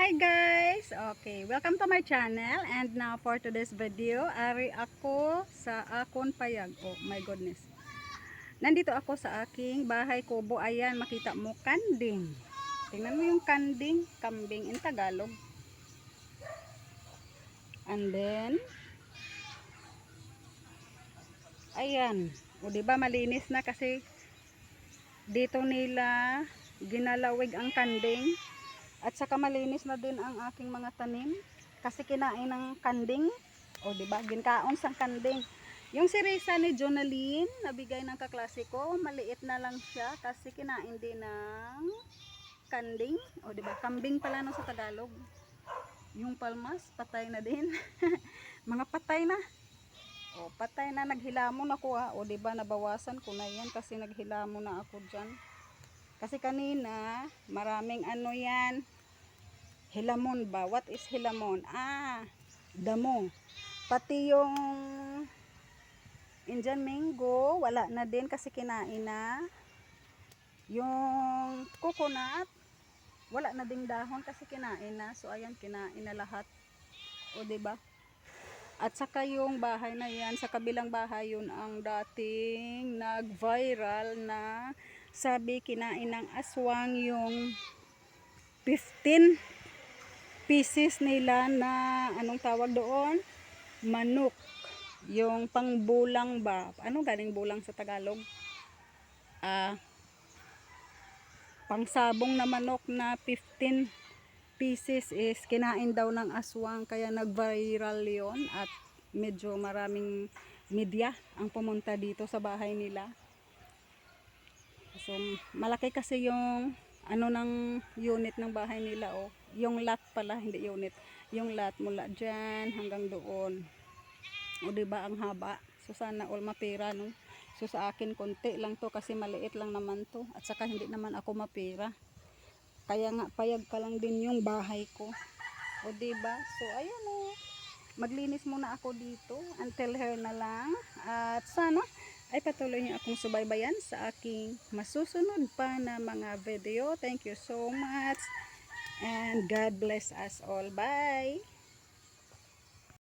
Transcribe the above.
Hi guys! Okay, welcome to my channel and now for today's video, ari ako sa akon payag. Oh my goodness. Nandito ako sa aking bahay kubo. Ayan, makita mo kanding. Tingnan mo yung kanding, kambing in Tagalog. And then ayan, o diba malinis na kasi dito nila ginalawig ang kanding. At saka malinis na din ang aking mga tanim kasi kinain ng kanding. O diba, ginkaon sang kanding. Yung sirisa ni Jonaline, nabigay ng kaklase ko, maliit na lang siya kasi kinain din ng kanding. O diba, kambing pala no sa Tagalog. Yung palmas, patay na din. Mga patay na. O patay na, naghilamon ako ha. O diba, nabawasan ko na yan kasi naghilamon na ako dyan. Kasi kanina, maraming ano yan, hilamon ba? What is hilamon? Damo. Pati yung Indian mango, wala na din kasi kinain na. Yung coconut, wala na ding dahon kasi kinain na. So, ayan, kinain na lahat. O, diba? At saka yung bahay na yan, sa kabilang bahay yun ang dating nag-viral na sabi kinain ng aswang yung 15 pieces nila na anong tawag doon? Manok. Yung pangbulang ba? Ano galing bulang sa Tagalog? Pangsabong na manok na 15 pieces is kinain daw ng aswang kaya nag-viral yon at medyo maraming media ang pumunta dito sa bahay nila. So, malaki kasi yung ano ng unit ng bahay nila oh. Yung lot pala, hindi unit. Yung lot mula dyan hanggang doon. O diba ang haba. So sana all mapira no. So sa akin konti lang to kasi maliit lang naman to. At saka hindi naman ako mapira. Kaya nga payag pa lang din yung bahay ko. O diba? So ayan oh. Maglinis muna ako dito until here na lang. At sana ay patuloy niyo akong subaybayan sa aking masusunod pa na mga video. Thank you so much and God bless us all. Bye!